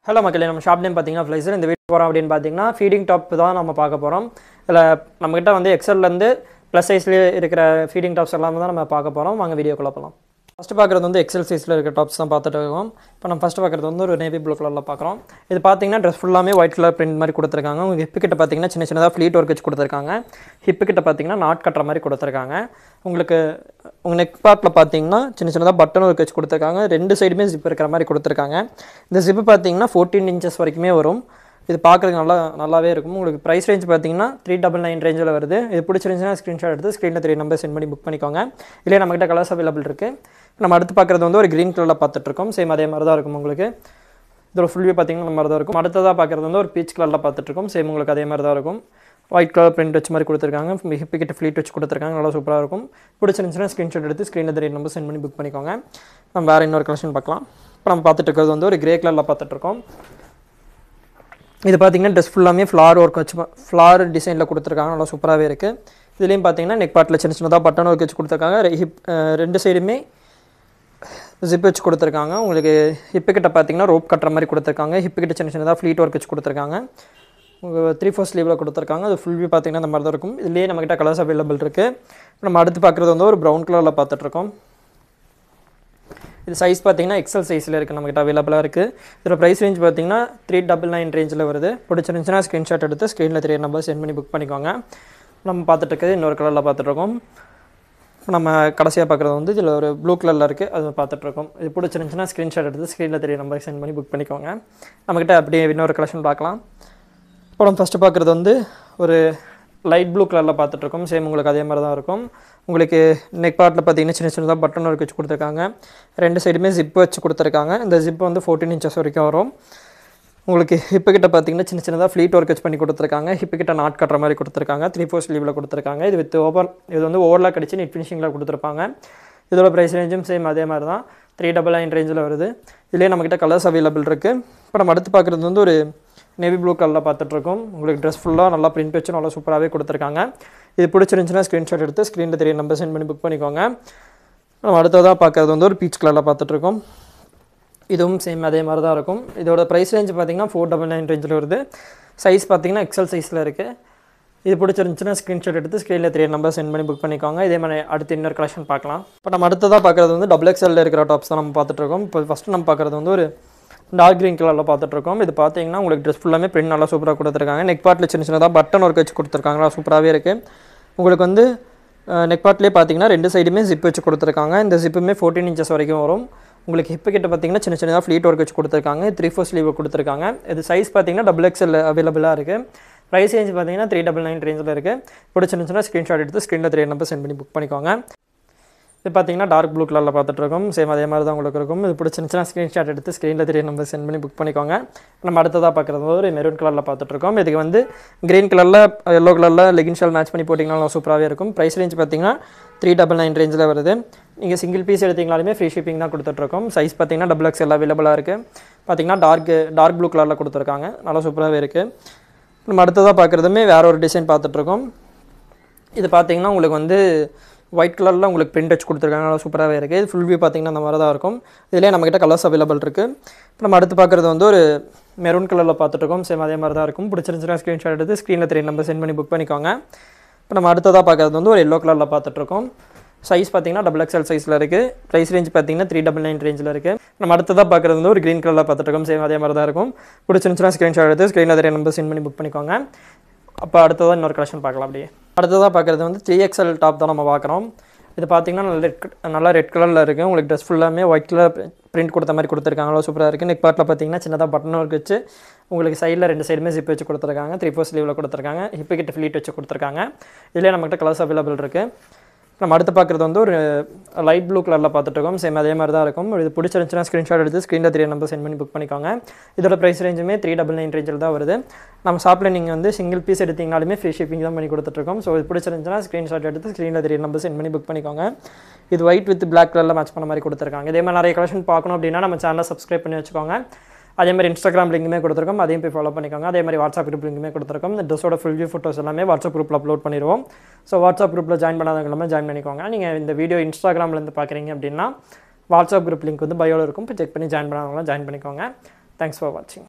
Hello மக்களே, நம்ம shop name பார்த்தீங்கன்னா ஃப்ளைசர். இந்த வீடியோ போகிறோம் அப்படின்னு பார்த்தீங்கன்னா ஃபீடிங் டாப் தான் நம்ம பார்க்க போகிறோம். இதில் நம்மகிட்ட வந்து எக்ஸல்லேருந்து ப்ளஸ் சைஸ்லேயே இருக்கிற ஃபீடிங் டாப்ஸ் எல்லாமே தான் நம்ம பார்க்க போகிறோம். வாங்க வீடியோக்குள்ள போகலாம். ஃபஸ்ட்டு பார்க்குறது வந்து எக்ஸல் சைஸில் இருக்க டாப்ஸ் தான் பார்த்துட்டு இருக்கோம். இப்போ நம்ம ஃபஸ்ட்டு பார்க்குறது வந்து ஒரு நேவி ப்ளூ கலரில் பார்க்குறோம். இது பார்த்தீங்கன்னா ட்ரெஸ் ஃபுல்லாமே ஒயிட் கலர் பிரிண்ட் மாதிரி கொடுத்துருக்காங்க. உங்கள் ஹிப்பு கிட்ட பார்த்தீங்கன்னா சின்ன சின்னதாக ஃப்ளீட் ஒர்க் வச்சு கொடுத்துருக்காங்க. ஹிப்பு கிட்ட பார்த்தீங்கன்னா நாட் கட்டுற மாதிரி கொடுத்துருக்காங்க. உங்களுக்கு உங்கள் நெக் பார்ட்டில் பார்த்தீங்கன்னா சின்ன சின்னதாக பட்டன் ஒர்க் வச்சு கொடுத்துருக்காங்க. ரெண்டு சைடுமே ஜிப் இருக்கிற மாதிரி கொடுத்துருக்காங்க. இந்த ஜிப்பு பார்த்தீங்கன்னா 14 இன்ச்சஸ் வரைக்குமே வரும். இது பார்க்குறதுக்கு நல்லாவே இருக்கும். உங்களுக்கு ப்ரைஸ் ரேஞ்ச் பார்த்தீங்கன்னா 399 ரேஞ்சில் வருது. இது பிடிச்சிருந்துச்சுன்னா ஸ்க்ரீன்ஷாட் எடுத்து ஸ்க்ரீனில் 3 நம்பர் சென்ட் பண்ணி புக் பண்ணிக்கோங்க. இல்லையா நம்மகிட்ட கலர்ஸ் அவைலபிள் இருக்குது. நம்ம அடுத்து பார்க்குறது வந்து ஒரு க்ரீன் கலரில் பார்த்துட்ருக்கோம். சேம் அதே மாதிரி தான் இருக்கும். உங்களுக்கு இதோட ஃபுல் வியூ பார்த்தீங்கன்னா அந்த மாதிரி தான் இருக்கும். அடுத்ததாக பார்க்குறது வந்து ஒரு பீச் கலரில் பார்த்துட்ருக்கோம். சேம் உங்களுக்கு அதே மாதிரி தான் இருக்கும். ஒயிட் கலர் பிரிண்ட் வச்சு மாதிரி கொடுத்துருக்காங்க. ஹிப்பு கிட்ட ஃப்ளீட் வச்சு கொடுத்துருக்காங்க. நல்லா சூப்பராக இருக்கும். பிடிச்சிருந்துச்சுன்னா ஸ்க்ரீன்ஷாட் எடுத்து ஸ்க்ரீனில் 3 நம்பர் சென்ட் பண்ணி புக் பண்ணிக்கோங்க. நம்ம வேறு இன்னொரு கலெக்ஷன் பார்க்கலாம். இப்போ நம்ம பார்த்துட்டு இருக்கிறது வந்து ஒரு கிரே கலரில் பார்த்துட்ருக்கோம். இது பார்த்தீங்கன்னா ட்ரெஸ் ஃபுல்லாமே ஃப்ளார் ஒர்க் வச்சு ஃப்ளார் டிசைனில் கொடுத்துருக்காங்க. நல்லா சூப்பராகவே இருக்குது. இதுலேயும் பார்த்தீங்கன்னா நெக் பார்ட்டில் சின்ன சின்னதாக பட்டன் ஒர்க் வச்சு கொடுத்துருக்காங்க. ரெண்டு சைடுமே ஜிப் வச்சு கொடுத்துருக்காங்க. உங்களுக்கு ஹிப்பு கிட்ட பார்த்தீங்கன்னா ரோப் கட்டுற மாதிரி கொடுத்துருக்காங்க. ஹிப்பு கிட்ட சின்ன சின்னதாக ஃப்ளீட் ஒர்க் வச்சு கொடுத்துருக்காங்க. உங்கள் 3/4 ஸ்லீவில் கொடுத்துருக்காங்க. அது ஃபுல் வியூ பார்த்தீங்கன்னா இந்த மாதிரி தான் இருக்கும். இதுலேயே நம்மகிட்ட கலர்ஸ் அவைலபிள் இருக்குது. நம்ம அடுத்து பார்க்குறது வந்து ஒரு ப்ரௌன் கலரில் பார்த்துட்ருக்கோம். இது சைஸ் பார்த்தீங்கன்னா எக்ஸல் சைஸில் இருக்குது. நம்மகிட்ட அவைலபிளாக இருக்குது. இதோட ப்ரைஸ் ரேஞ்ச் பார்த்தீங்கன்னா 399 ரேஞ்சில் வருது. பிடிச்சிருந்துச்சுன்னா ஸ்க்ரீன்ஷாட் எடுத்து ஸ்க்ரீனில் 3 நம்பர் சென்ட் பண்ணி புக் பண்ணிக்கோங்க. நம்ம பார்த்துட்டு இருக்கிறது இன்னொரு கலரில் பார்த்துட்ருக்கோம். நம்ம கடைசியாக பார்க்குறது வந்து இதில் ஒரு ப்ளூ கலரில் இருக்குது. அது பார்த்துட்ருக்கோம். இது பிடிச்சிருந்துச்சுன்னா ஸ்க்ரீன்ஷாட் எடுத்து ஸ்க்ரீனில் 3 நம்பர் சென்ட் பண்ணி புக் பண்ணிக்கோங்க. நம்மகிட்ட அப்படியே இன்னொரு கலெக்ஷன் பார்க்கலாம். இப்போ நம்ம ஃபஸ்ட்டு பார்க்குறது வந்து ஒரு லைட் ப்ளூ கலரில் பார்த்துட்ருக்கோம். சேம் உங்களுக்கு அதே மாதிரி தான் இருக்கும். உங்களுக்கு நெக் பார்ட்டில் பார்த்தீங்கன்னா சின்ன சின்னதாக பட்டன் ஒர்க் வச்சு கொடுத்துருக்காங்க. ரெண்டு சைடுமே ஜிப் வச்சு கொடுத்துருக்காங்க. இந்த ஜிப் வந்து 14 இன்ச்சஸ் வரைக்கும் வரும். உங்களுக்கு ஹிப்பு கிட்ட பார்த்தீங்கன்னா சின்ன சின்னதாக ஃப்ளீட் ஒர்க் வச்சு பண்ணி கொடுத்துருக்காங்க. ஹிப்பு கிட்ட நாட் கட்டுற மாதிரி கொடுத்துருக்காங்க. 3/4 ஸ்லீவில் கொடுத்துருக்காங்க. இது இது வந்து ஓவர்லாக் அடிச்சு நெட் ஃபினிஷிங்கில் கொடுத்துருப்பாங்க. இதோட ப்ரைஸ் ரேஞ்சும் சேம் அதே மாதிரி தான் 399 ரேஞ்சில் வருது. இதுலேயே நம்மக்கிட்ட கலர்ஸ் அவைலபிள் இருக்குது. இப்போ நம்ம அடுத்து பார்க்குறது வந்து ஒரு நேவி ப்ளூ கலரில் பார்த்துட்ருக்கோம். உங்களுக்கு ட்ரெஸ் ஃபுல்லாக நல்லா பிரிண்ட் வச்சு நல்லா சூப்பராகவே கொடுத்துருக்காங்க. இது பிடிச்சிருந்துச்சுன்னா ஸ்க்ரீன்ஷாட் எடுத்து ஸ்க்ரீனில் 3 நம்பர் சென்ட் பண்ணி புக் பண்ணிக்கோங்க. நம்ம அடுத்ததாக பார்க்குறது வந்து ஒரு பீச் கலரில் பார்த்துட்ருக்கோம். இதுவும் சேம் அதே மாதிரி தான் இருக்கும். இதோட ப்ரைஸ் ரேஞ்ச் பார்த்தீங்கன்னா 499 ரேஞ்சில் வருது. சைஸ் பார்த்தீங்கன்னா எக்ஸல் சைஸில் இருக்குது. இது பிடிச்சிருந்துச்சுன்னா ஸ்க்ரீன்ஷாட் எடுத்து ஸ்க்ரீனில் 3 நம்பர் சென்ட் பண்ணி புக் பண்ணிக்கோங்க. இதே மாதிரி அடுத்து இன்னொரு கலெக்ஷன் பார்க்கலாம். இப்போ நம்ம அடுத்ததாக பார்க்குறது வந்து XXL இருக்கிற டாப்ஸ் தான் நம்ம பார்த்துட்ருக்கோம். இப்போ ஃபஸ்ட்டு நம்ம பார்க்குறது வந்து ஒரு டார்க் க்ரீன் கலரில் பார்த்துட்ருக்கோம். இது பார்த்தீங்கன்னா உங்களுக்கு ட்ரெஸ் ஃபுல்லாமே பிரிண்ட் நல்லா சூப்பராக கொடுத்துருக்காங்க. நெக் பார்ட்டில் சின்ன சின்னதாக பட்டன் ஒர்க் வச்சு கொடுத்துருக்காங்களா சூப்பராகவே இருக்குது. உங்களுக்கு வந்து நெக் பார்ட்லேயே பார்த்தீங்கன்னா ரெண்டு சைடுமே ஜிப் வச்சு கொடுத்துருக்காங்க. இந்த ஜிப்புமே 14 இன்ச்சஸ் வரைக்கும் வரும். உங்களுக்கு ஹிப்பு கிட்ட பார்த்தீங்கன்னா சின்ன சின்னதாக ஃப்ளீட் ஒர்க் வச்சு கொடுத்துருக்காங்க. 3/4 ஸ்லீவ் கொடுத்துருக்காங்க. இது சைஸ் பார்த்தீங்கன்னா XXL அவைலபிளாக இருக்குது. ப்ரைஸ் ரேஞ்ச் பார்த்தீங்கன்னா 399 ரேஞ்சில் இருக்குது. பிடிச்சிருந்துச்சுன்னா ஸ்க்ரீன்ஷாட் எடுத்து ஸ்க்ரீனில் 3 நம்பர் சென்ட் பண்ணி புக் பண்ணிக்கோங்க. இது பார்த்தீங்கன்னா டார்க் ப்ளூ கலரில் பார்த்துட்ருக்கோம். சேம் அதே மாதிரி தான் உங்களுக்கு இருக்கும். இது பிடிச்சிருந்துச்சுன்னா ஸ்க்ரீன்ஷாட் எடுத்து ஸ்க்ரீனில் 3 நம்பர் சென்ட் பண்ணி புக் பண்ணிக்கோங்க. நம்ம அடுத்ததாக பார்க்குறது ஒரு மெரூன் கலரில் பார்த்துட்ருக்கோம். இதுக்கு வந்து க்ரீன் கலரில் எல்லோ கலரில் லெகின் ஷால் மேட்ச் பண்ணி போட்டிங்கன்னா சூப்பராகவே இருக்கும். ப்ரைஸ் ரேஞ்ச் பார்த்தீங்கன்னா 399 ரேஞ்சில் வருது. நீங்கள் சிங்கிள் பீஸ் எடுத்தீங்களாலுமே ஃப்ரீ ஷிப்பிங் தான் கொடுத்துட்ருக்கோம். சைஸ் பார்த்தீங்கன்னா XXL அவைலபிளாக இருக்குது. பார்த்தீங்கன்னா டார்க் ப்ளூ கலரில் கொடுத்துருக்காங்க. நல்லா சூப்பராகவே இருக்குது. நம்ம அடுத்ததாக பார்க்குறதுமே வேறு ஒரு டிசைன் பார்த்துட்ருக்கோம். இது பார்த்தீங்கன்னா உங்களுக்கு வந்து ஒயிட் கலரில் உங்களுக்கு பிரிண்ட் வச்சு கொடுத்துருக்காங்க. நல்லா சூப்பராகவே இருக்குது. இது ஃபுல் வியூ பார்த்தீங்கன்னா அந்த மாதிரி தான் இருக்கும். இதிலே நம்மகிட்ட கலர்ஸ் அவைலபிள் இருக்குது. இப்போ நம்ம அடுத்து பார்க்குறது வந்து ஒரு மெரூன் கலரில் பார்த்துட்ருக்கோம். சேம் அதே மாதிரி தான் இருக்கும். பிடிச்சிருந்துச்சுன்னா ஸ்க்ரீன்ஷாட் எடுத்து ஸ்க்ரீனில் 3 நம்பர் சென்ட் பண்ணி புக் பண்ணிக்கோங்க. இப்போ நம்ம அடுத்ததாக பார்க்குறது வந்து ஒரு எல்லோ கலரில் பார்த்துட்ருக்கோம். சைஸ் பார்த்தீங்கன்னா XXL சைஸில் இருக்குது. ப்ரைஸ் ரேஞ்ச் பார்த்தீங்கன்னா 399 ரேஞ்சில் இருக்குது. நம்ம அடுத்ததாக பார்க்குறது வந்து ஒரு க்ரீன் கலரில் பார்த்துட்ருக்கோம். சேம் அதே மாதிரி தான் இருக்கும். பிடிச்சிருந்துச்சுன்னா ஸ்க்ரீன்ஷாட் எடுத்து ஸ்க்ரீனில் 3 நம்பர் சென்ட் பண்ணி புக் பண்ணிக்கோங்க. அப்போ அடுத்ததாக இன்னொரு கலெக்ஷன் பார்க்கலாம். அப்படியே அடுத்ததாக பார்க்குறது வந்து 3XL டாப் தான் நம்ம பார்க்குறோம். இது பார்த்தீங்கன்னா நல்லா ரெட் கலரில் இருக்குது. உங்களுக்கு ட்ரெஸ் ஃபுல்லாமே ஒயிட் கலர் பிரிண்ட் கொடுத்த மாதிரி கொடுத்துருக்காங்க. சூப்பராக இருக்குது. நெக் பார்ட்டில் பார்த்தீங்கன்னா சின்னதாக பட்டன் ஒர்க் வச்சு உங்களுக்கு சைடில் ரெண்டு சைடுமே ஜிப் வச்சு கொடுத்துருக்காங்க. 3/4 ஸ்லீவில் கொடுத்துருக்காங்க. ஹிப்பு கிட்ட ஃப்ளீட் வச்சு கொடுத்துருக்காங்க. இதிலே நம்மகிட்ட கலர்ஸ் அவைலபிள் இருக்குது. நம்ம அடுத்து பார்க்குறது வந்து ஒரு லைட் ப்ளூ கலரில் பார்த்துட்ருக்கோம். சேம் அதே மாதிரி தான் இருக்கும். இது பிடிச்சிருந்துச்சுன்னா ஸ்க்ரீன்ஷாட் எடுத்து ஸ்க்ரீனில் 3 நம்பர் சென்ட் பண்ணி புக் பண்ணிக்கோங்க. இதோட ப்ரைஸ் ரேஞ்சுமே 399 ரேஞ்சில் தான் வருது. நம்ம ஷாப்பில் நீங்கள் வந்து சிங்கிள் பீஸ் எடுத்தீங்கனாலுமே ஃப்ரீ ஷிப்பிங் தான் பண்ணி கொடுத்துட்ருக்கோம். ஸோ இது பிடிச்சிருந்துச்சுன்னா ஸ்க்ரீன்ஷாட் எடுத்து ஸ்க்ரீனில் 3 நம்பர் சென்ட் பண்ணி புக் பண்ணிக்கோங்க. இது ஒயிட் வித் பிளாக் கலரில் மேட்ச் பண்ண மாதிரி கொடுத்துருக்காங்க. இதே மாதிரி நிறைய கலெக்ஷன் பார்க்கணும் அப்படின்னா நம்ம சேனலை சப்ஸ்கிரைப் பண்ணி வச்சுக்கோங்க. அதே மாதிரி இன்ஸ்டாகிராம் லிங்குமே கொடுத்துருக்கோம். அதையும் போய் ஃபாலோ பண்ணிக்கோங்க. அதே மாதிரி வாட்ஸ்அப் குரூப் லிங்குமே கொடுத்துருக்கோம். இந்த ட்ரெஸ்ஸோட ஃபுல் வியூ ஃபோட்டோஸ் எல்லாமே வாட்ஸ்அப் குரூப்பில் அப்லோட் பண்ணிடுவோம். ஸோ வாட்ஸ்அப் குரூப்பில் ஜாயின் பண்ணாதவங்க எல்லாமே ஜாயின் பண்ணிக்கோங்க. நீங்கள் இந்த வீடியோ இன்ஸ்டாகிராம்லேருந்து பார்க்குறீங்க அப்படின்னா வாட்ஸ்அப் குரூப் லிங்க் வந்து பயோவில் இருக்கும். இப்போ செக் பண்ணி ஜாயின் பண்ணாதவங்களாம் ஜாயின் பண்ணிக்கோங்க. தேங்க்ஸ் ஃபார் வாட்சிங்.